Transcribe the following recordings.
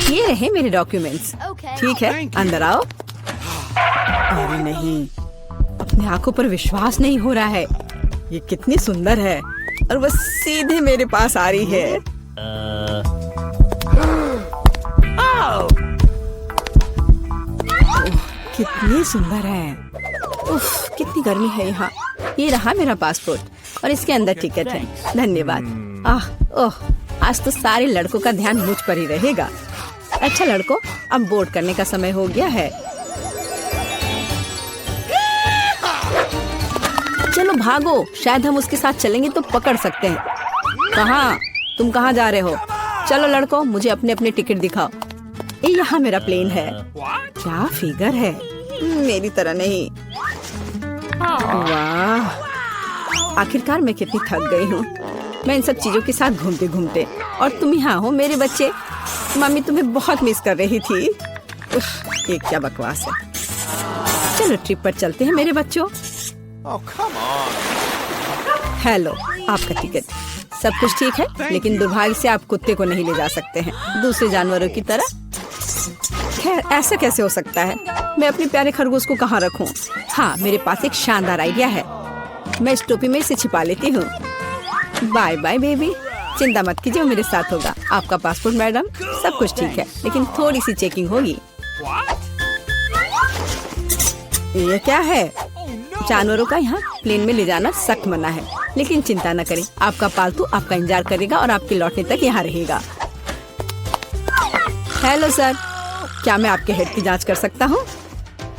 ये रहे मेरे डॉक्यूमेंट्स। ठीक है, अंदर आओ। अरे नहीं, अपनी आंखों पर विश्वास नहीं हो रहा है। ये कितनी सुंदर है और बस सीधे मेरे पास आ रही है। कितनी सुंदर है। उफ, कितनी गर्मी है यहाँ। ये रहा मेरा पासपोर्ट और इसके अंदर टिकट है। धन्यवाद। ओह, आज तो सारे लड़कों का ध्यान मुझ पर ही रहेगा। अच्छा लड़कों, अब बोर्ड करने का समय हो गया है। चलो भागो, शायद हम उसके साथ चलेंगे तो पकड़ सकते हैं। कहाँ? तुम कहाँ जा रहे हो? चलो लड़कों, मुझे अपने अपने टिकट दिखाओ। ये यहाँ मेरा प्लेन है। क्या फिगर है, मेरी तरह नहीं। वाह, आखिरकार मैं कितनी थक गई हूँ। मैं इन सब चीजों के साथ घूमते घूमते, और तुम यहाँ हो मेरे बच्चे। मम्मी तुम्हें बहुत मिस कर रही थी। ये क्या बकवास है। चलो ट्रिप पर चलते हैं मेरे बच्चों। हेलो, आपका टिकट। सब कुछ ठीक है, लेकिन दुर्भाग्य से आप कुत्ते को नहीं ले जा सकते हैं दूसरे जानवरों की तरह। खैर, ऐसा कैसे हो सकता है? मैं अपने प्यारे खरगोश को कहाँ रखूं? हाँ, मेरे पास एक शानदार आइडिया है। मैं इस टोपी में इसे छिपा लेती हूँ। बाय बाय बेबी, चिंता मत कीजिए, मेरे साथ होगा। आपका पासपोर्ट मैडम, सब कुछ ठीक है, लेकिन थोड़ी सी चेकिंग होगी। ये क्या है? जानवरों का यहाँ प्लेन में ले जाना सख्त मना है, लेकिन चिंता न करें, आपका पालतू आपका इंतजार करेगा और आपके लौटने तक यहाँ रहेगा। हेलो सर, क्या मैं आपके हेड की जांच कर सकता हूँ?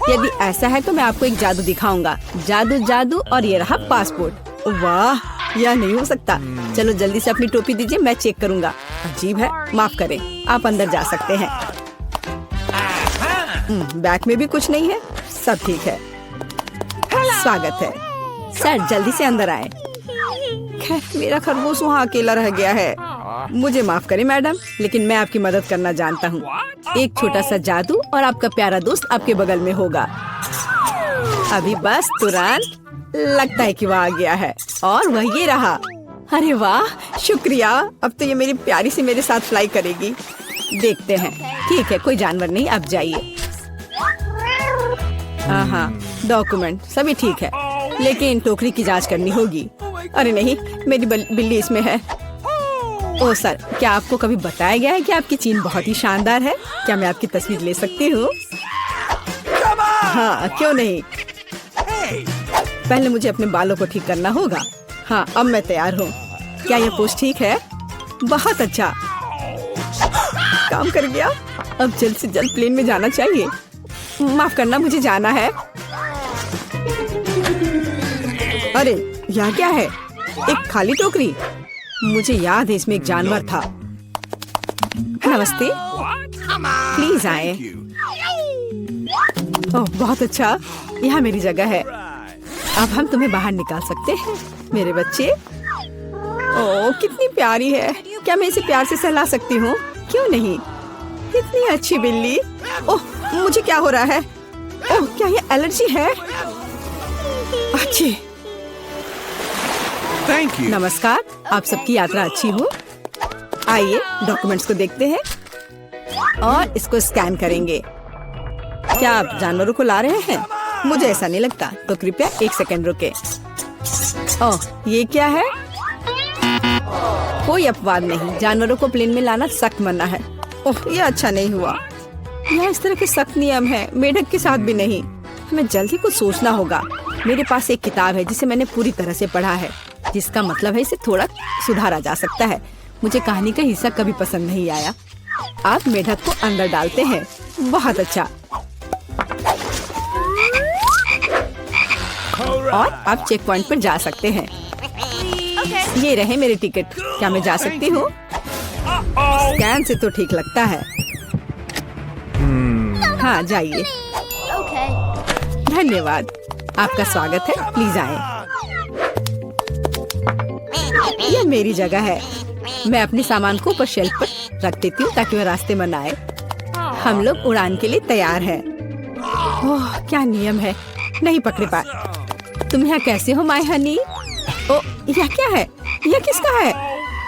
यदि ऐसा है तो मैं आपको एक जादू दिखाऊंगा। जादू जादू, और ये रहा पासपोर्ट। वाह, यह नहीं हो सकता। चलो जल्दी से अपनी टोपी दीजिए, मैं चेक करूंगा। अजीब है, माफ करें, आप अंदर जा सकते हैं। बैग में भी कुछ नहीं है, सब ठीक है। स्वागत है सर, जल्दी से अंदर आए। खैर, मेरा खरगोश वहाँ अकेला रह गया है। मुझे माफ करें मैडम, लेकिन मैं आपकी मदद करना जानता हूँ। एक छोटा सा जादू और आपका प्यारा दोस्त आपके बगल में होगा। अभी बस तुरंत। लगता है कि वह आ गया है, और वह ये रहा। अरे वाह, शुक्रिया। अब तो ये मेरी प्यारी सी मेरे साथ फ्लाई करेगी। देखते हैं। ठीक है, कोई जानवर नहीं, अब जाइए। हाँ, डॉक्यूमेंट सभी ठीक है, लेकिन टोकरी की जांच करनी होगी। अरे नहीं, मेरी बिल्ली इसमें है। ओह सर, क्या आपको कभी बताया गया है कि आपकी चीन बहुत ही शानदार है? क्या मैं आपकी तस्वीर ले सकती हूँ? हाँ, क्यों नहीं। पहले मुझे अपने बालों को ठीक करना होगा। हाँ, अब मैं तैयार हूँ। क्या यह पोज ठीक है? बहुत अच्छा, काम कर गया। अब जल्द से जल्द प्लेन में जाना चाहिए। माफ करना, मुझे जाना है। अरे यह क्या है? एक खाली टोकरी। मुझे याद है इसमें एक जानवर था। नमस्ते, प्लीज आए। ओह बहुत अच्छा, यहाँ मेरी जगह है। अब हम तुम्हें बाहर निकाल सकते हैं मेरे बच्चे। ओह कितनी प्यारी है। क्या मैं इसे प्यार से सहला सकती हूँ? क्यों नहीं, कितनी अच्छी बिल्ली। ओह मुझे क्या हो रहा है? ओह क्या ये एलर्जी है? अच्छी। नमस्कार, आप सबकी यात्रा अच्छी हो। आइए डॉक्यूमेंट्स को देखते हैं और इसको स्कैन करेंगे। क्या आप जानवरों को ला रहे हैं? मुझे ऐसा नहीं लगता, तो कृपया 1 सेकंड रुके। ओह ये क्या है? कोई अपवाद नहीं, जानवरों को प्लेन में लाना सख्त मना है। ओह ये अच्छा नहीं हुआ। यहाँ इस तरह के सख्त नियम है, मेढक के साथ भी नहीं। हमें जल्दी कुछ सोचना होगा। मेरे पास एक किताब है जिसे मैंने पूरी तरह से पढ़ा है, जिसका मतलब है इसे थोड़ा सुधारा जा सकता है। मुझे कहानी का हिस्सा कभी पसंद नहीं आया। आप मेढक को अंदर डालते हैं, बहुत अच्छा। और आप चेक पॉइंट पर जा सकते हैं। ये रहे मेरे टिकट। क्या मैं जा सकती हूँ? स्कैन से तो ठीक लगता है। हाँ जाइए। धन्यवाद, आपका स्वागत है, प्लीज आए। यह मेरी जगह है। मैं अपने सामान को ऊपर शेल्फ पर रख देती हूँ ताकि वह रास्ते में न आए। हम लोग उड़ान के लिए तैयार हैं। ओह क्या नियम है, नहीं पकड़े पाए। तुम यहाँ कैसे हो माय हनी? ओ यह क्या है? यह किसका है?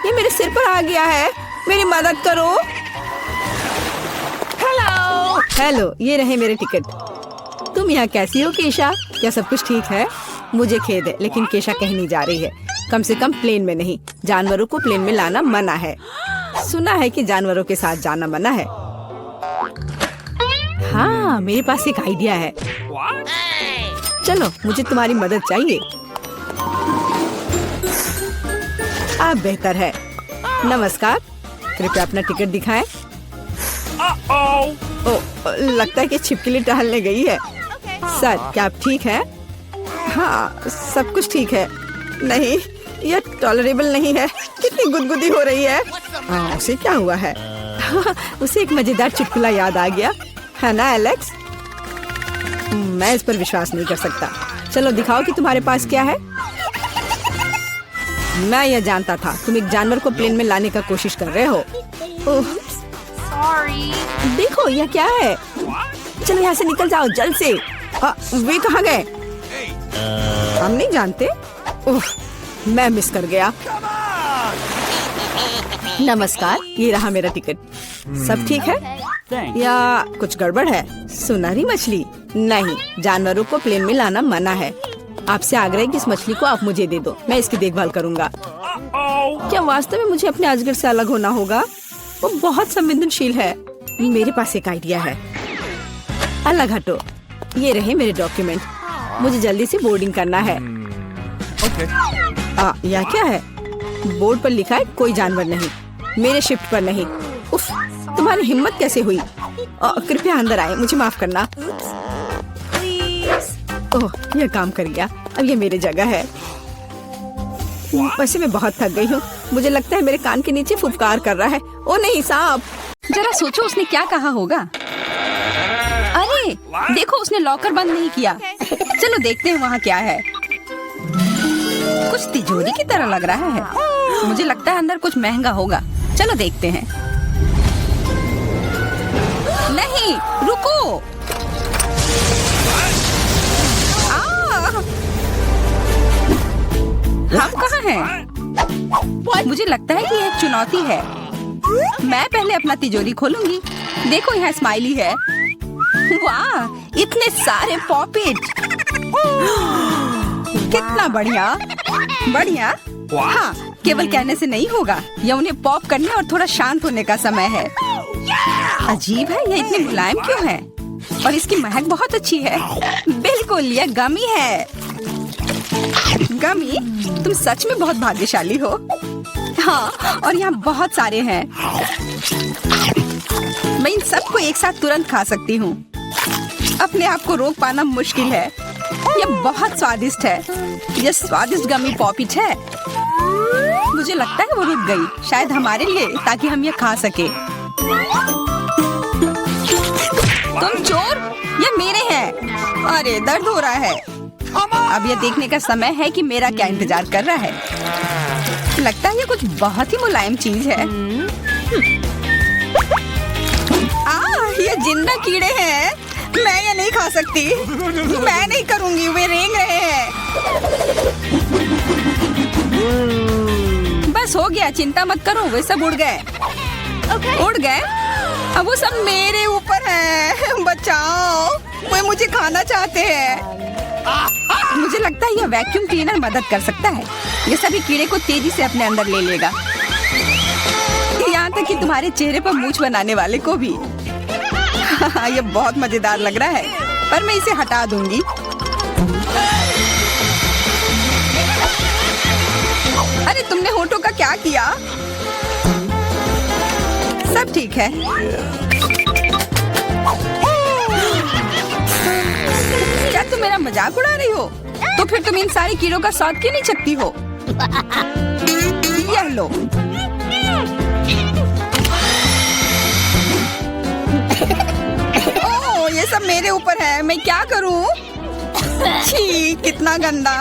ये मेरे सिर पर आ गया है, मेरी मदद करो। हेलो, ये रहे मेरे टिकट। तुम यहाँ कैसी हो केशा? क्या सब कुछ ठीक है? मुझे खेद है, लेकिन केशा कहीं नहीं जा रही है। कम से कम प्लेन में नहीं। जानवरों को प्लेन में लाना मना है। सुना है कि जानवरों के साथ जाना मना है। हाँ, मेरे पास एक आइडिया है। चलो, मुझे तुम्हारी मदद चाहिए। आप बेहतर है। नमस्कार, कृपया अपना टिकट दिखाएं। लगता है कि छिपकली टहलने गई है। सर, क्या आप ठीक हैं? हाँ, सब कुछ ठीक है। नहीं, यह टॉलरेबल नहीं है। कितनी गुदगुदी हो रही है। उसे क्या हुआ है? उसे एक मजेदार चुटकुला याद आ गया है ना एलेक्स? मैं इस पर विश्वास नहीं कर सकता। चलो दिखाओ कि तुम्हारे पास क्या है। मैं यह जानता था, तुम एक जानवर को प्लेन में लाने का कोशिश कर रहे हो। देखो, यह क्या है? चलो यहाँ से निकल जाओ जल्द से। वे कहाँ गए? हम नहीं जानते। मैं मिस कर गया। नमस्कार, ये रहा मेरा टिकट। सब ठीक है या कुछ गड़बड़ है? सुनहरी मछली? नहीं, जानवरों को प्लेन में लाना मना है। आपसे आग्रह है कि इस मछली को आप मुझे दे दो, मैं इसकी देखभाल करूंगा। क्या वास्तव में मुझे अपने अजगर से अलग होना होगा? वो बहुत संवेदनशील है। मेरे पास एक आइडिया है। अलग हटो। ये रहे मेरे डॉक्यूमेंट। मुझे जल्दी से बोर्डिंग करना है। यह क्या है? बोर्ड पर लिखा है कोई जानवर नहीं, मेरे शिफ्ट पर नहीं। उफ, तुम्हारी हिम्मत कैसे हुई? कृपया अंदर आए, मुझे माफ करना। ओह, यह काम कर गया। अब ये मेरी जगह है। वैसे मैं बहुत थक गई हूँ। मुझे लगता है मेरे कान के नीचे फुफकार कर रहा है। ओ नहीं, सांप। जरा सोचो उसने क्या कहा होगा। अरे देखो, उसने लॉकर बंद नहीं किया। चलो देखते हैं वहाँ क्या है। कुछ तिजोरी की तरह लग रहा है। मुझे लगता है अंदर कुछ महंगा होगा। चलो देखते हैं। नहीं, रुको। हम कहाँ हैं? मुझे लगता है कि यह एक चुनौती है। मैं पहले अपना तिजोरी खोलूंगी। देखो, यहाँ स्माइली है। वाह, इतने सारे पॉपिट। कितना बढ़िया। बढ़िया। हाँ, केवल कहने से नहीं होगा। यह उन्हें पॉप करने और थोड़ा शांत होने का समय है। अजीब है, यह इतनी मुलायम क्यों है? और इसकी महक बहुत अच्छी है। बिल्कुल, यह गमी है। गमी, तुम सच में बहुत भाग्यशाली हो। हाँ, और यहाँ बहुत सारे हैं। मैं इन सबको एक साथ तुरंत खा सकती हूँ। अपने आप को रोक पाना मुश्किल है। यह बहुत स्वादिष्ट है। यह स्वादिष्ट गमी पॉपिट है। मुझे लगता है वो रुक गई, शायद हमारे लिए, ताकि हम यह खा सके। तुम चोर, ये मेरे हैं। अरे दर्द हो रहा है। अब यह देखने का समय है कि मेरा क्या इंतजार कर रहा है। लगता है ये कुछ बहुत ही मुलायम चीज है। ये जिंदा कीड़े हैं। मैं ये नहीं खा सकती। मैं नहीं करूंगी, वे रेंग रहे हैं। बस हो गया, चिंता मत करो, वे सब उड़ गए। उड़ गए? अब वो सब मेरे ऊपर है। बचाओ, वे मुझे खाना चाहते हैं। मुझे लगता है यह वैक्यूम क्लीनर मदद कर सकता है। ये सभी कीड़े को तेजी से अपने अंदर ले लेगा, यहाँ तक कि तुम्हारे चेहरे पर मूंछ बनाने वाले को भी। यह बहुत मजेदार लग रहा है, पर मैं इसे हटा दूंगी। अरे तुमने होठों का क्या किया? सब ठीक है। क्या तुम मेरा मजाक उड़ा रही हो? तो फिर तुम इन सारे कीड़ों का स्वाद क्यों नहीं चखती हो? यह लो। ओह, ये सब मेरे ऊपर है। मैं क्या करूं? छी, कितना गंदा।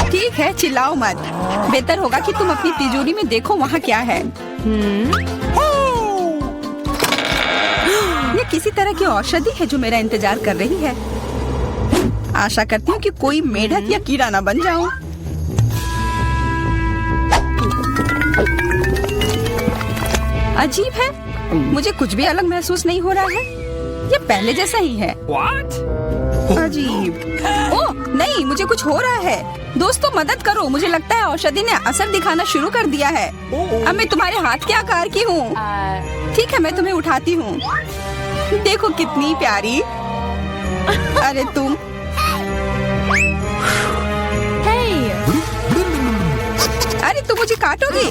ठीक है, चिल्लाओ मत। बेहतर होगा कि तुम अपनी तिजोरी में देखो वहाँ क्या है। ये किसी तरह की औषधि है जो मेरा इंतजार कर रही है। आशा करती हूँ कि कोई मेढक या कीड़ा ना बन जाऊं। अजीब है, मुझे कुछ भी अलग महसूस नहीं हो रहा है। ये पहले जैसा ही है। अजीब। ओह नहीं, मुझे कुछ हो रहा है। दोस्तों मदद करो, मुझे लगता है औषधि ने असर दिखाना शुरू कर दिया है। अब मैं तुम्हारे हाथ के आकार की हूँ। ठीक है, मैं तुम्हें उठाती हूँ। देखो कितनी प्यारी। अरे तुम। अरे तुम मुझे काटोगी?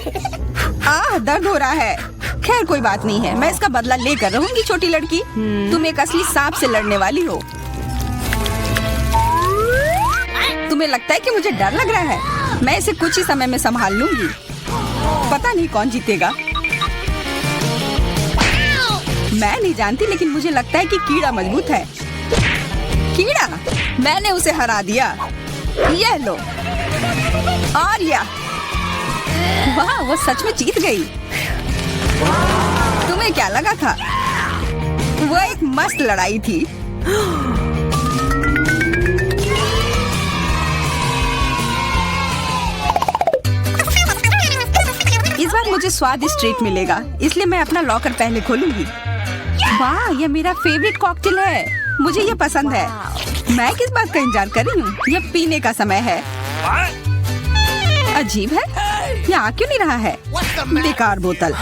दर्द हो रहा है। खैर कोई बात नहीं है, मैं इसका बदला लेकर रहूंगी। छोटी लड़की, तुम एक असली सांप से लड़ने वाली हो। तुम्हें लगता है कि मुझे डर लग रहा है? मैं इसे कुछ ही समय में संभाल लूंगी। पता नहीं कौन जीतेगा। मैं नहीं जानती, लेकिन मुझे लगता है कि कीड़ा मजबूत है। कीड़ा? मैंने उसे हरा दिया। यह लो। और वाह, वो सच में जीत गई। तुम्हें क्या लगा था? वो एक मस्त लड़ाई थी। इस बार मुझे स्वादिष्ट ट्रीट मिलेगा, इसलिए मैं अपना लॉकर पहले खोलूंगी। वाह, यह मेरा फेवरेट कॉकटेल है। मुझे यह पसंद है। मैं किस बात का इंतजार कर रही हूँ? यह पीने का समय है। अजीब है, यह आ क्यों नहीं रहा है? बेकार बोतल।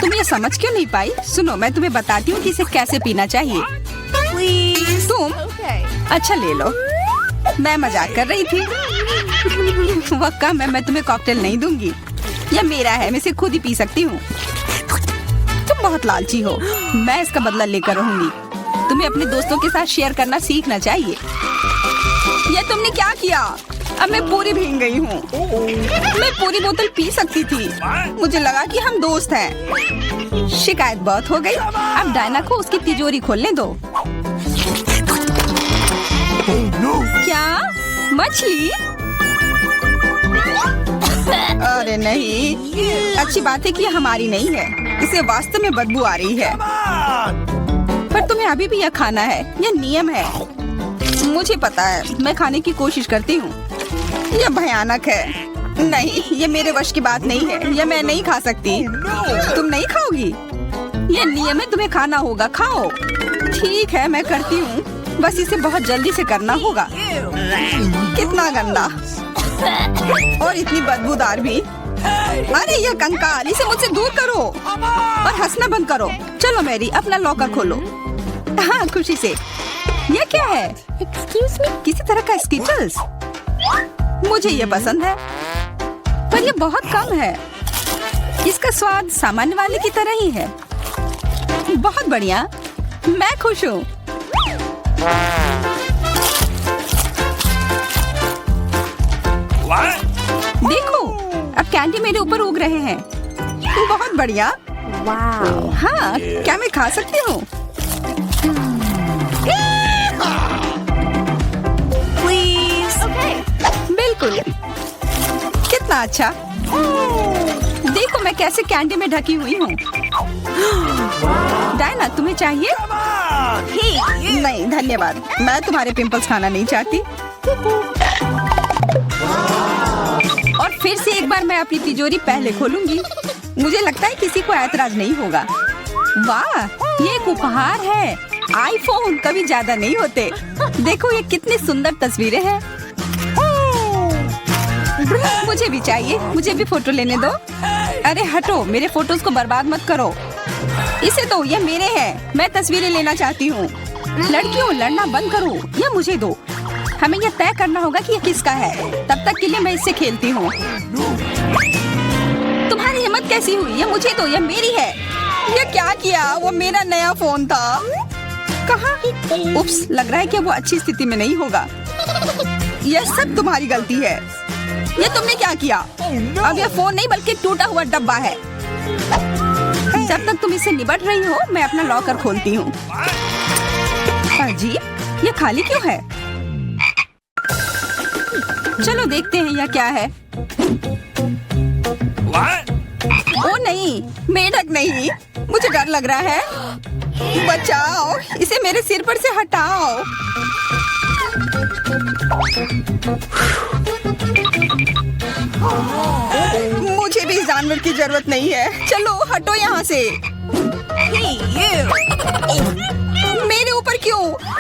तुम ये समझ क्यों नहीं पाई? सुनो, मैं तुम्हें बताती हूँ कि इसे कैसे पीना चाहिए। तुम अच्छा ले लो। मैं मजाक कर रही थी। वह कम है, मैं तुम्हें कॉकटेल नहीं दूंगी। यह मेरा है, मैं इसे खुद ही पी सकती हूँ। तुम बहुत लालची हो। मैं इसका बदला लेकर रहूंगी। तुम्हें अपने दोस्तों के साथ शेयर करना सीखना चाहिए। यह तुमने क्या किया? अब मैं पूरी भीग गई हूँ। मैं पूरी बोतल पी सकती थी। मुझे लगा कि हम दोस्त हैं। शिकायत बहुत हो गई। अब डायना को उसकी तिजोरी खोलने दो। क्या? मछली? अरे नहीं, अच्छी बात है कि यह हमारी नहीं है। इसे वास्तव में बदबू आ रही है। पर तुम्हें अभी भी यह खाना है। यह नियम है। मुझे पता है, मैं खाने की कोशिश करती हूँ। यह भयानक है। नहीं, ये मेरे वश की बात नहीं है। यह मैं नहीं खा सकती। तुम नहीं खाओगी? यह नियम है, तुम्हें खाना होगा। खाओ। ठीक है, मैं करती हूँ। बस इसे बहुत जल्दी से करना होगा। कितना गंदा और इतनी बदबूदार भी। अरे यह कंकाल, इसे मुझसे दूर करो और हंसना बंद करो। चलो मैरी, अपना लॉकर खोलो। हाँ, खुशी से। यह क्या है? किसी तरह का स्किटल्स। मुझे ये पसंद है, पर ये बहुत कम है। इसका स्वाद सामान्य वाले की तरह ही है। बहुत बढ़िया, मैं खुश हूँ। देखो, अब कैंडी मेरे ऊपर उग रहे हैं। बहुत बढ़िया। हाँ, क्या मैं खा सकती हूँ? बिल्कुल। कितना अच्छा। देखो मैं कैसे कैंडी में ढकी हुई हूँ। डायना, तुम्हें चाहिए? नहीं धन्यवाद, मैं तुम्हारे पिंपल्स खाना नहीं चाहती। और फिर से एक बार मैं अपनी तिजोरी पहले खोलूंगी। मुझे लगता है किसी को ऐतराज नहीं होगा। वाह, ये एक उपहार है। आईफोन कभी ज्यादा नहीं होते। देखो ये कितनी सुंदर तस्वीरें हैं। मुझे भी चाहिए, मुझे भी फोटो लेने दो। अरे हटो, मेरे फोटोज को बर्बाद मत करो। इसे दो, ये मेरे हैं। मैं तस्वीरें लेना चाहती हूँ। लड़कियों, लड़ना बंद करो, यह मुझे दो। हमें यह तय करना होगा कि यह किसका है। तब तक के लिए मैं इससे खेलती हूँ। तुम्हारी हिम्मत कैसी हुई? यह मुझे दो, यह मेरी है। यह क्या किया? वो मेरा नया फोन था। कहाँ? उप्स, लग रहा है कि वो अच्छी स्थिति में नहीं होगा। यह सब तुम्हारी गलती है। ये तुमने क्या किया? अब यह फोन नहीं बल्कि टूटा हुआ डब्बा है। जब तक तुम इससे निपट रही हो, मैं अपना लॉकर खोलती हूँ। अजीब, ये खाली क्यों है? चलो देखते हैं यह क्या है। ओ नहीं, मेढक नहीं, मुझे डर लग रहा है। बचाओ, इसे मेरे सिर पर से हटाओ। मुझे भी इस जानवर की जरूरत नहीं है। चलो हटो यहाँ से।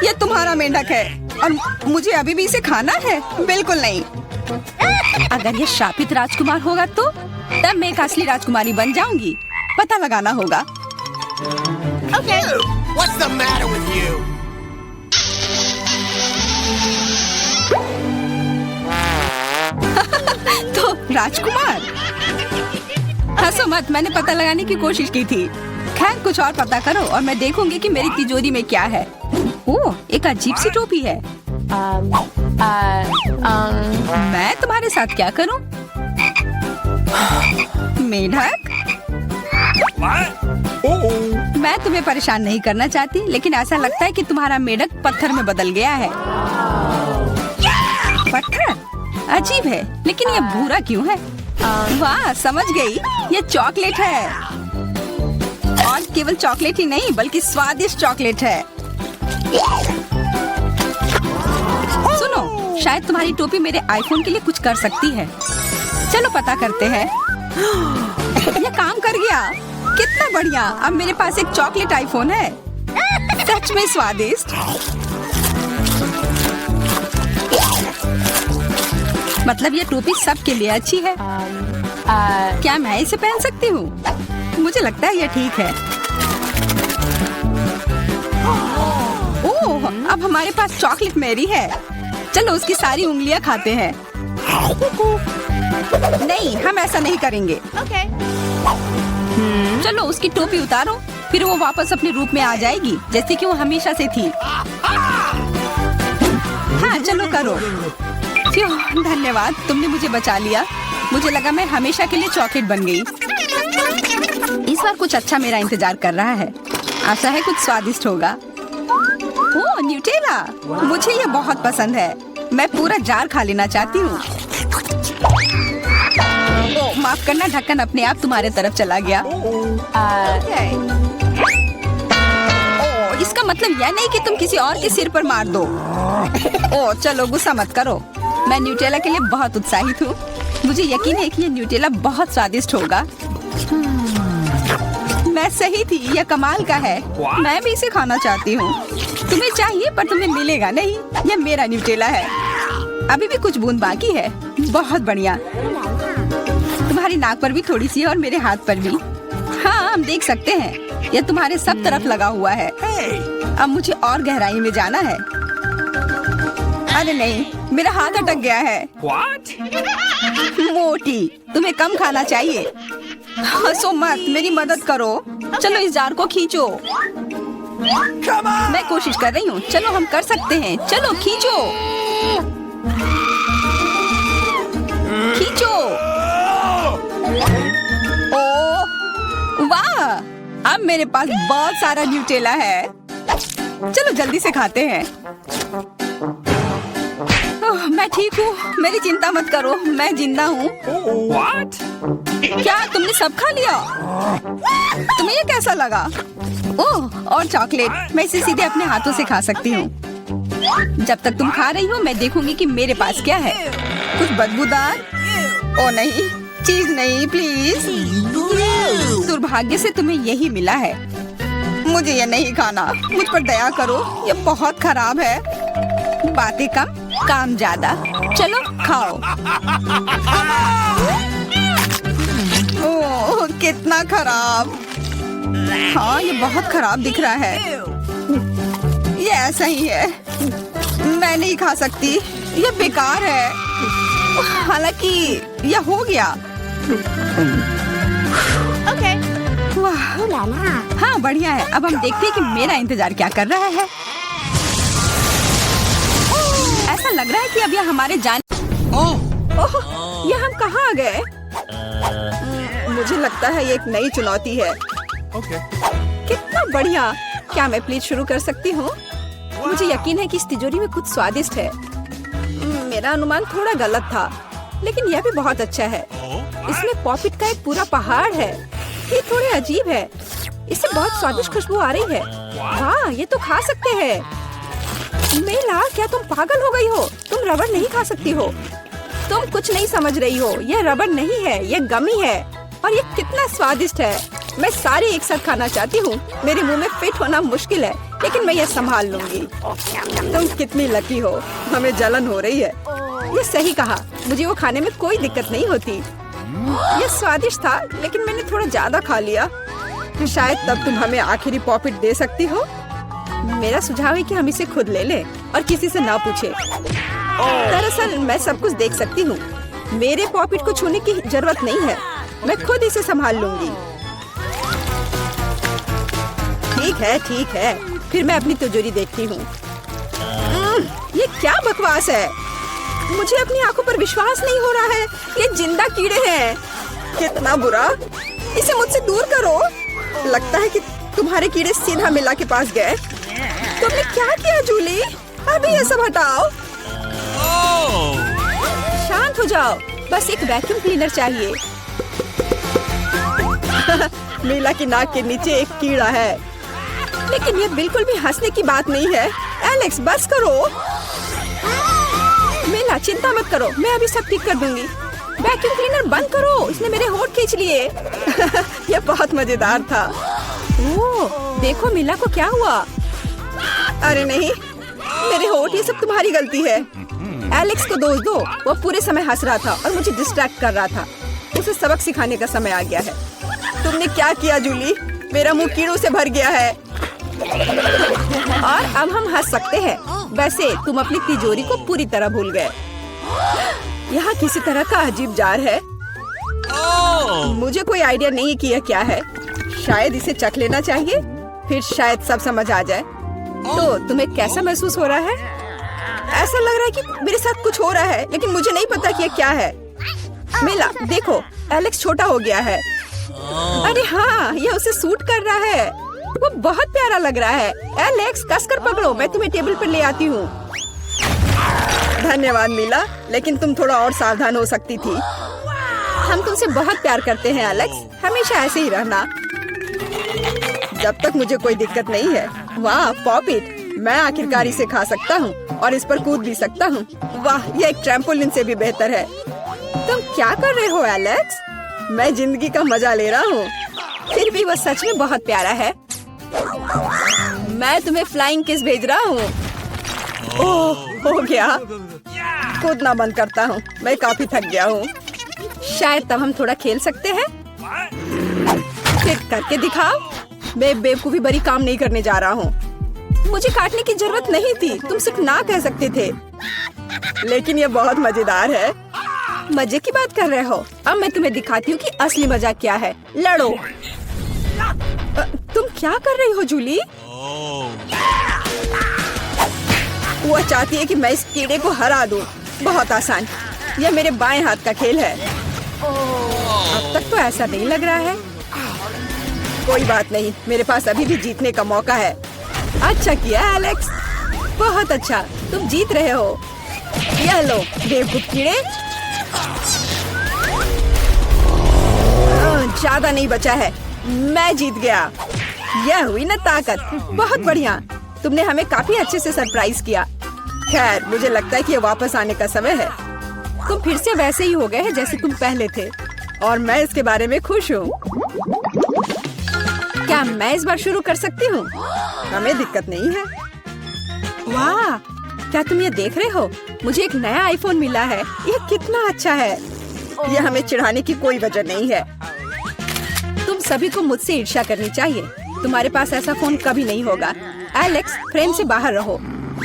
ये तुम्हारा मेंढक है और मुझे अभी भी इसे खाना है? बिल्कुल नहीं। अगर ये शापित राजकुमार होगा तो तब मैं एक असली राजकुमारी बन जाऊंगी। पता लगाना होगा। What's the matter with you? तो राजकुमार, हंसो मत, मैंने पता लगाने की कोशिश की थी। खैर कुछ और पता करो और मैं देखूंगी कि मेरी तिजोरी में क्या है। ओह, एक अजीब सी टोपी है। मैं तुम्हारे साथ क्या करूं? मेढक, मैं तुम्हें परेशान नहीं करना चाहती, लेकिन ऐसा लगता है कि तुम्हारा मेढक पत्थर में बदल गया है। पत्थर? अजीब है, लेकिन ये भूरा क्यों है? वाह, समझ गई, ये चॉकलेट है। और केवल चॉकलेट ही नहीं, बल्कि स्वादिष्ट चॉकलेट है। सुनो, शायद तुम्हारी टोपी मेरे आईफोन के लिए कुछ कर सकती है। चलो पता करते हैं। ये काम कर गया, कितना बढ़िया। अब मेरे पास एक चॉकलेट आईफोन है। सच में स्वादिष्ट। मतलब ये टोपी सबके लिए अच्छी है। क्या मैं इसे पहन सकती हूँ? मुझे लगता है ये ठीक है। ओह, अब हमारे पास चॉकलेट मैरी है। चलो उसकी सारी उंगलियां खाते हैं। नहीं, हम ऐसा नहीं करेंगे। चलो उसकी टोपी उतारो, फिर वो वापस अपने रूप में आ जाएगी, जैसे कि वो हमेशा से थी। हाँ, चलो करो। धन्यवाद, तुमने मुझे बचा लिया। मुझे लगा मैं हमेशा के लिए चॉकलेट बन गई। इस बार कुछ अच्छा मेरा इंतजार कर रहा है। आशा है कुछ स्वादिष्ट होगा। ओह, न्यूटेला, मुझे ये बहुत पसंद है। मैं पूरा जार खा लेना चाहती हूँ। ओह, माफ करना, ढक्कन अपने आप तुम्हारे तरफ चला गया। ओह, इसका मतलब यह नहीं कि तुम किसी और के सिर पर मार दो। ओह, चलो गुस्सा मत करो। मैं न्यूटेला के लिए बहुत उत्साहित हूँ। मुझे यकीन है कि ये न्यूटेला बहुत स्वादिष्ट होगा। मैं सही थी, यह कमाल का है। मैं भी इसे खाना चाहती हूँ। तुम्हें चाहिए पर तुम्हें मिलेगा नहीं। यह मेरा न्यूटेला है। अभी भी कुछ बूंद बाकी है। बहुत बढ़िया। तुम्हारी नाक पर भी थोड़ी सी और मेरे हाथ पर भी। हाँ, हम देख सकते हैं। यह तुम्हारे सब तरफ लगा हुआ है। अब मुझे और गहराई में जाना है। अरे नहीं, मेरा हाथ अटक गया है। मोटी, तुम्हें कम खाना चाहिए। हंसो मत, मेरी मदद करो। चलो इस जार को खींचो। मैं कोशिश कर रही हूँ। चलो हम कर सकते हैं। चलो खींचो, खींचो। ओह वाह, अब मेरे पास बहुत सारा न्यूटेला है। चलो जल्दी से खाते हैं। ओह, मैं ठीक हूँ, मेरी चिंता मत करो, मैं जिंदा हूँ। क्या तुमने सब खा लिया? तुम्हें ये कैसा लगा? ओह, और चॉकलेट, मैं इसे सीधे अपने हाथों से खा सकती हूँ। जब तक तुम खा रही हो मैं देखूंगी कि मेरे पास क्या है। कुछ बदबूदार? ओ नहीं, चीज नहीं, प्लीज। दुर्भाग्य से तुम्हें यही मिला है। मुझे ये नहीं खाना, मुझ पर दया करो, ये बहुत खराब है। बातें कम, काम ज्यादा। चलो खाओ। ओह, कितना खराब। हाँ, ये बहुत खराब दिख रहा है। ये ऐसा ही है, मैं नहीं खा सकती, ये बेकार है। हालांकि यह हो गया। वाह, हाँ बढ़िया है। अब हम देखते हैं कि मेरा इंतजार क्या कर रहा है। ऐसा लग रहा है कि अब यह हमारे ओह, ये हम कहाँ आ गए? मुझे लगता है ये एक नई चुनौती है। कितना बढ़िया। क्या मैं प्लीज शुरू कर सकती हूँ? मुझे यकीन है कि इस तिजोरी में कुछ स्वादिष्ट है। मेरा अनुमान थोड़ा गलत था, लेकिन यह भी बहुत अच्छा है। इसमें पॉपिट का एक पूरा पहाड़ है। ये थोड़े अजीब है। इससे बहुत स्वादिष्ट खुशबू आ रही है। वाह, ये तो खा सकते हैं। मेला, क्या तुम पागल हो गई हो? तुम रबड़ नहीं खा सकती हो। तुम कुछ नहीं समझ रही हो। यह रबड़ नहीं है, यह गमी है। और ये कितना स्वादिष्ट है। मैं सारे एक साथ खाना चाहती हूँ। मेरे मुंह में फिट होना मुश्किल है, लेकिन मैं ये संभाल लूंगी। तुम कितनी लकी हो, हमें जलन हो रही है। ये सही कहा, मुझे वो खाने में कोई दिक्कत नहीं होती। ये स्वादिष्ट था, लेकिन मैंने थोड़ा ज्यादा खा लिया। शायद तब तुम हमें आखिरी पॉपिट दे सकती हो। मेरा सुझाव है कि हम इसे खुद ले लें और किसी से ना पूछे। दरअसल मैं सब कुछ देख सकती हूँ। मेरे पॉपिट को छूने की जरूरत नहीं है, मैं खुद इसे संभाल लूंगी। ठीक है, फिर मैं अपनी तिजोरी देखती हूँ। ये क्या बकवास है? मुझे अपनी आंखों पर विश्वास नहीं हो रहा है। ये जिंदा कीड़े हैं। कितना बुरा, इसे मुझसे दूर करो। लगता है कि तुम्हारे कीड़े सीधा मिला के पास गए। तुमने क्या किया जूली? अभी ये सब हटाओ। शांत हो जाओ, बस एक वैक्यूम क्लीनर चाहिए। मीला की नाक के नीचे एक कीड़ा है, लेकिन ये बिल्कुल भी हंसने की बात नहीं है। एलेक्स बस करो। मीला चिंता मत करो, मैं अभी सब ठीक कर दूंगी। वैक्यूम क्लीनर बंद करो, इसने मेरे होंठ खींच लिए। ये बहुत मजेदार था। ओह, देखो मीला को क्या हुआ। अरे नहीं, मेरे होंठ, ये सब तुम्हारी गलती है। एलेक्स को दोष दो, वो पूरे समय हंस रहा था और मुझे डिस्ट्रैक्ट कर रहा था। उसे सबक सिखाने का समय आ गया है। तुमने क्या किया जूली? मेरा मुंह कीड़ों से भर गया है। और अब हम हंस सकते हैं। वैसे तुम अपनी तिजोरी को पूरी तरह भूल गए। यहाँ किसी तरह का अजीब जार है। मुझे कोई आइडिया नहीं कि यह क्या है। शायद इसे चख लेना चाहिए, फिर शायद सब समझ आ जाए। तो तुम्हें कैसा महसूस हो रहा है? ऐसा लग रहा है कि मेरे साथ कुछ हो रहा है, लेकिन मुझे नहीं पता कि यह क्या है। मीला देखो, एलेक्स छोटा हो गया है। अरे हाँ, यह उसे सूट कर रहा है। वो बहुत प्यारा लग रहा है। एलेक्स कसकर पकड़ो, मैं तुम्हें टेबल पर ले आती हूँ। धन्यवाद मीला, लेकिन तुम थोड़ा और सावधान हो सकती थी। हम तुमसे बहुत प्यार करते हैं एलेक्स, हमेशा ऐसे ही रहना। जब तक मुझे कोई दिक्कत नहीं है। वाह पॉपिट, मैं आखिरकार इसे खा सकता हूँ और इस पर कूद भी सकता हूँ। वाह, ये एक ट्रैम्पोलिन से भी बेहतर है। तुम क्या कर रहे हो एलेक्स? मैं जिंदगी का मजा ले रहा हूँ। फिर भी वो सच में बहुत प्यारा है। मैं तुम्हें फ्लाइंग किस भेज रहा हूँ। ओह, हो गया। कूदना बंद करता हूँ, मैं काफी थक गया हूँ। शायद तब हम थोड़ा खेल सकते हैं। फिर करके दिखाओ। मैं बेवकूफी भरी काम नहीं करने जा रहा हूँ। मुझे काटने की जरूरत नहीं थी, तुम सिर्फ ना कह सकते थे। लेकिन ये बहुत मजेदार है। मजे की बात कर रहे हो? अब मैं तुम्हें दिखाती हूँ कि असली मजा क्या है। लड़ो। तुम क्या कर रही हो जूली? वो चाहती है कि मैं इस कीड़े को हरा दूं। बहुत आसान, यह मेरे बाएं हाथ का खेल है। अब तक तो ऐसा नहीं लग रहा है। कोई बात नहीं, मेरे पास अभी भी जीतने का मौका है। अच्छा किया एलेक्स, बहुत अच्छा, तुम जीत रहे हो। यह लो बेवकूफ कीड़े। ज्यादा नहीं बचा है, मैं जीत गया। यह हुई ना ताकत। बहुत बढ़िया, तुमने हमें काफी अच्छे से सरप्राइज किया। खैर, मुझे लगता है कि ये वापस आने का समय है। तुम फिर से वैसे ही हो गए हैं जैसे तुम पहले थे, और मैं इसके बारे में खुश हूँ। क्या मैं इस बार शुरू कर सकती हूँ? हमें दिक्कत नहीं है। वाह, क्या तुम ये देख रहे हो? मुझे एक नया आईफोन मिला है। यह कितना अच्छा है। यह हमें चिढ़ाने की कोई वजह नहीं है। तुम सभी को मुझसे ईर्ष्या करनी चाहिए। तुम्हारे पास ऐसा फोन कभी नहीं होगा। एलेक्स, फ्रेम से बाहर रहो।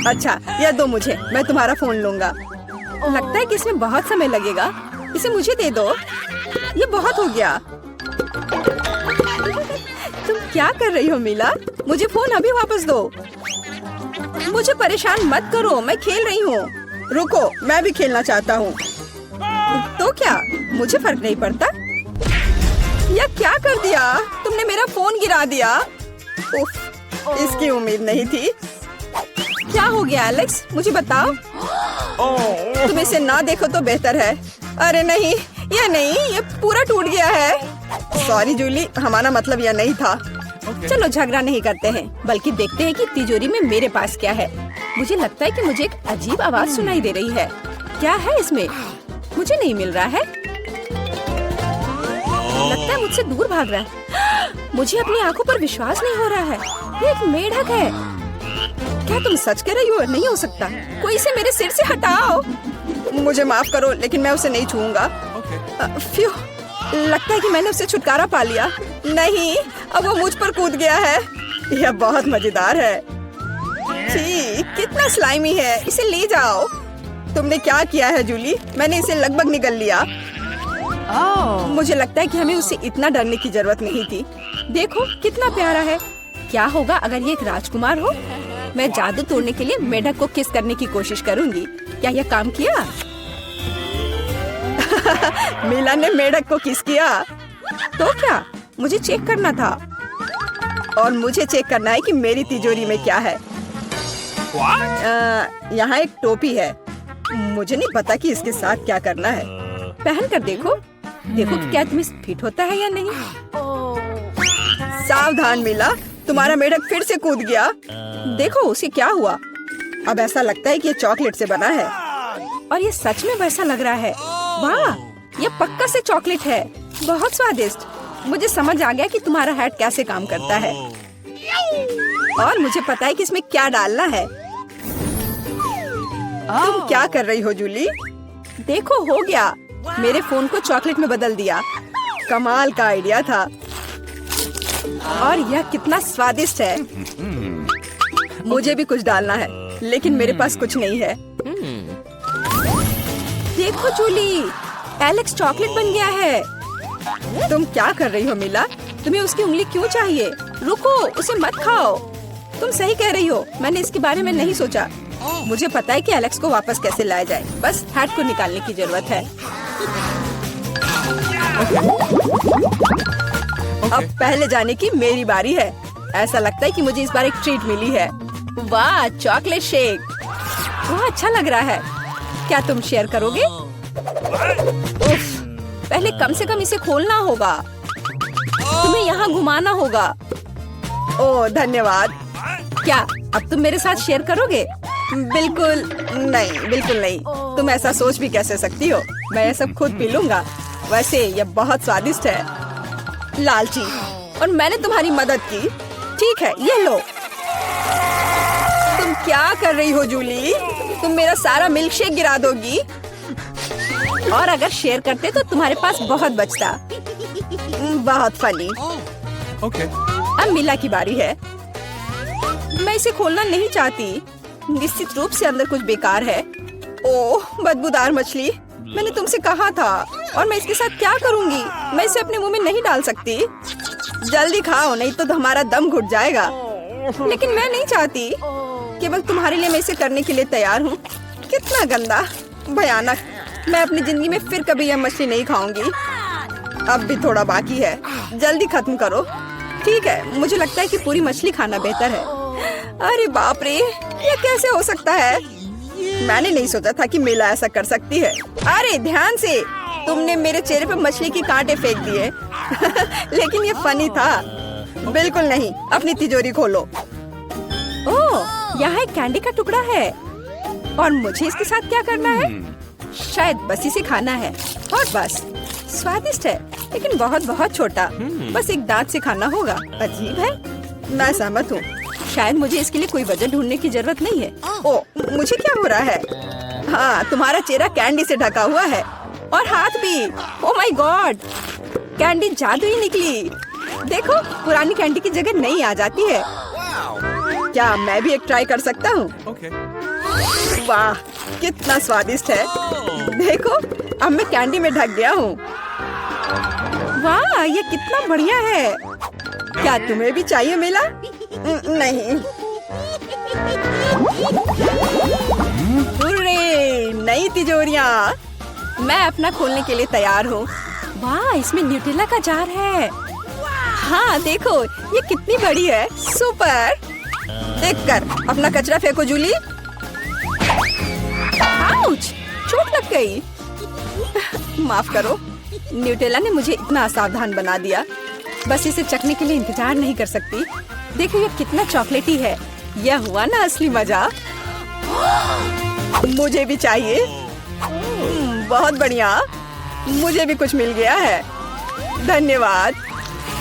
अच्छा, यह दो मुझे, मैं तुम्हारा फोन लूंगा। लगता है कि इसमें बहुत समय लगेगा। इसे मुझे दे दो। ये बहुत हो गया। तुम क्या कर रही हो मीला? मुझे फोन अभी वापस दो। मुझे परेशान मत करो, मैं खेल रही हूँ। रुको, मैं भी खेलना चाहता हूँ। तो क्या, मुझे फर्क नहीं पड़ता। यह क्या कर दिया? तुमने मेरा फोन गिरा दिया। उफ, इसकी उम्मीद नहीं थी। क्या हो गया एलेक्स, मुझे बताओ। तुम इसे ना देखो तो बेहतर है। अरे नहीं, ये पूरा टूट गया है। सॉरी जूली, हमारा मतलब यह नहीं था। चलो झगड़ा नहीं करते हैं, बल्कि देखते हैं कि तिजोरी में मेरे पास क्या है। मुझे लगता है कि मुझे एक अजीब आवाज सुनाई दे रही है। क्या है इसमें? मुझे नहीं मिल रहा है। लगता है मुझसे दूर भाग रहा है। मुझे अपनी आंखों पर विश्वास नहीं हो रहा है। ये एक मेढक है। क्या तुम सच कह रही हो? नहीं हो सकता। कोई इसे मेरे सिर से हटाओ। मुझे माफ करो, लेकिन मैं उसे नहीं छूऊंगा। फ्यू, लगता है कि मैंने उसे छुटकारा पा लिया। नहीं, अब वो मुझ पर कूद गया है। यह बहुत मजेदार है। छी, कितना स्लाइमी है। इसे ले जाओ। तुमने क्या किया है जूली? मैंने इसे लगभग निगल लिया। मुझे लगता है कि हमें उससे इतना डरने की जरूरत नहीं थी। देखो कितना प्यारा है। क्या होगा अगर ये एक राजकुमार हो? मैं जादू तोड़ने के लिए मेढक को किस करने की कोशिश करूंगी। क्या यह काम किया? मीला ने मेढक को किस किया। तो क्या? मुझे चेक करना था। और मुझे चेक करना है कि मेरी तिजोरी में क्या है। यहाँ एक टोपी है। मुझे नहीं पता कि इसके साथ क्या करना है। पहन कर देखो। देखो कि क्या तुम्हें फिट होता है या नहीं। सावधान मीला, तुम्हारा मेढक फिर से कूद गया। देखो उसे क्या हुआ। अब ऐसा लगता है कि ये चॉकलेट से बना है। और ये सच में वैसा लग रहा है। वाह, ये पक्का से चॉकलेट है। बहुत स्वादिष्ट। मुझे समझ आ गया कि तुम्हारा हैट कैसे काम करता है। और मुझे पता है कि इसमें क्या डालना है। तुम क्या कर रही हो जूली? देखो हो गया। मेरे फोन को चॉकलेट में बदल दिया। कमाल का आइडिया था। और यह कितना स्वादिष्ट है। मुझे भी कुछ डालना है, लेकिन मेरे पास कुछ नहीं है। देखो जूली, एलेक्स चॉकलेट बन गया है। तुम क्या कर रही हो मीला? तुम्हें उसकी उंगली क्यों चाहिए? रुको, उसे मत खाओ। तुम सही कह रही हो। मैंने इसके बारे में नहीं सोचा। मुझे पता है कि एलेक्स को वापस कैसे लाया जाए। बस हैट को निकालने की जरूरत है। अब पहले जाने की मेरी बारी है। ऐसा लगता है कि मुझे इस बार एक ट्रीट मिली है। वाह, चॉकलेट शेक। वह अच्छा लग रहा है। क्या तुम शेयर करोगे? उफ, पहले कम से कम इसे खोलना होगा। तुम्हें यहाँ घुमाना होगा। ओह धन्यवाद। क्या अब तुम मेरे साथ शेयर करोगे? बिल्कुल नहीं, बिल्कुल नहीं। तुम ऐसा सोच भी कैसे सकती हो? मैं ये सब खुद पी लूंगा। वैसे यह बहुत स्वादिष्ट है। लालची, और मैंने तुम्हारी मदद की। ठीक है, ये लो। तुम क्या कर रही हो जूली? तुम मेरा सारा मिल्क शेक गिरा दोगी। और अगर शेयर करते तो तुम्हारे पास बहुत बचता। बहुत फनी। अब मीला की बारी है। मैं इसे खोलना नहीं चाहती। निश्चित रूप से अंदर कुछ बेकार है। ओह, बदबूदार मछली। मैंने तुमसे कहा था। और मैं इसके साथ क्या करूंगी? मैं इसे अपने मुंह में नहीं डाल सकती। जल्दी खाओ, नहीं तो हमारा दम घुट जाएगा। लेकिन मैं नहीं चाहती। केवल तुम्हारे लिए मैं इसे करने के लिए तैयार हूँ। कितना गंदा, भयानक। मैं अपनी जिंदगी में फिर कभी यह मछली नहीं खाऊंगी। अब भी थोड़ा बाकी है। जल्दी खत्म करो। ठीक है, मुझे लगता है कि पूरी मछली खाना बेहतर है। अरे बाप रे, ये कैसे हो सकता है? मैंने नहीं सोचा था कि मीला ऐसा कर सकती है। अरे ध्यान से, तुमने मेरे चेहरे पे मछली के कांटे फेंक दिए। लेकिन ये फनी था। बिल्कुल नहीं। अपनी तिजोरी खोलो। ओह, यहाँ एक कैंडी का टुकड़ा है। और मुझे इसके साथ क्या करना है? शायद बस इसे खाना है। और बस, स्वादिष्ट है, लेकिन बहुत बहुत छोटा। बस एक दांत से खाना होगा। अजीब है। मैं सहमत हूँ। शायद मुझे इसके लिए कोई वजह ढूंढने की जरूरत नहीं है। ओह, मुझे क्या हो रहा है? हाँ, तुम्हारा चेहरा कैंडी से ढका हुआ है। और हाथ भी। ओह माय गॉड, कैंडी जादुई निकली। देखो, पुरानी कैंडी की जगह नई आ जाती है। क्या मैं भी एक ट्राई कर सकता हूँ? वाह, कितना स्वादिष्ट है। देखो, अब मैं कैंडी में ढक गया हूँ। वाह, ये कितना बढ़िया है। क्या तुम्हें भी चाहिए मीला? नहीं। हुर्रे, नई तिजोरियाँ। मैं अपना खोलने के लिए तैयार हूँ। वाह, इसमें न्यूटेला का जार है। हाँ देखो, ये कितनी बड़ी है। सुपर। देखकर अपना कचरा फेंको जूली। आउच, चोट लग गई। माफ करो, न्यूटेला ने मुझे इतना असावधान बना दिया। बस इसे चखने के लिए इंतजार नहीं कर सकती। देखो ये कितना चॉकलेटी है। यह हुआ ना असली मजा। मुझे भी चाहिए। बहुत बढ़िया, मुझे भी कुछ मिल गया है। धन्यवाद।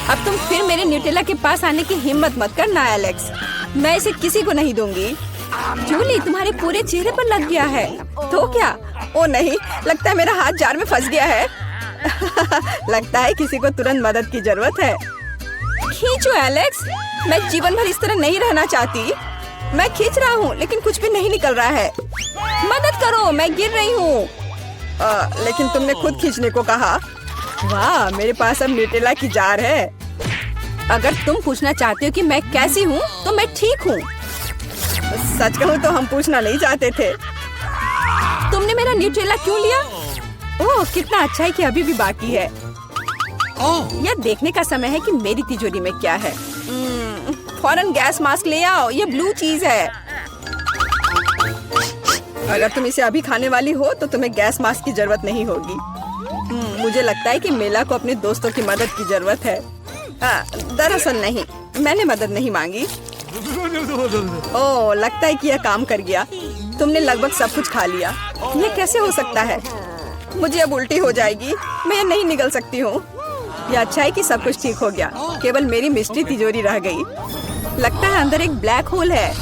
अब तुम फिर मेरे न्यूटेला के पास आने की हिम्मत मत करना एलेक्स। मैं इसे किसी को नहीं दूंगी। जूली, तुम्हारे पूरे चेहरे पर लग गया है। तो क्या? ओ नहीं, लगता है मेरा हाथ जार में फंस गया है। लगता है किसी को तुरंत मदद की जरूरत है। खींचो एलेक्स, मैं जीवन भर इस तरह नहीं रहना चाहती। मैं खींच रहा हूँ लेकिन कुछ भी नहीं निकल रहा है। मदद करो, मैं गिर रही हूँ। लेकिन तुमने खुद खींचने को कहा। वाह, मेरे पास अब न्यूटेला की जार है। अगर तुम पूछना चाहते हो कि मैं कैसी हूँ तो मैं ठीक हूँ। सच कहूँ तो हम पूछना नहीं चाहते थे। तुमने मेरा न्यूटेला क्यों लिया? ओह, कितना अच्छा है कि अभी भी बाकी है। यह देखने का समय है कि मेरी तिजोरी में क्या है। फौरन गैस मास्क ले आओ, ये ब्लू चीज है। अगर तुम इसे अभी खाने वाली हो तो तुम्हें गैस मास्क की जरूरत नहीं होगी। मुझे लगता है कि मेला को अपने दोस्तों की मदद की जरूरत है। दरअसल नहीं, मैंने मदद नहीं मांगी। ओह, लगता है कि यह काम कर गया। तुमने लगभग सब कुछ खा लिया। यह कैसे हो सकता है? मुझे अब उल्टी हो जाएगी। मैं नहीं निकल सकती हूँ। यह अच्छा है कि सब कुछ ठीक हो गया। केवल मेरी मिस्ट्री तिजोरी रह गई। लगता है अंदर एक ब्लैक होल है।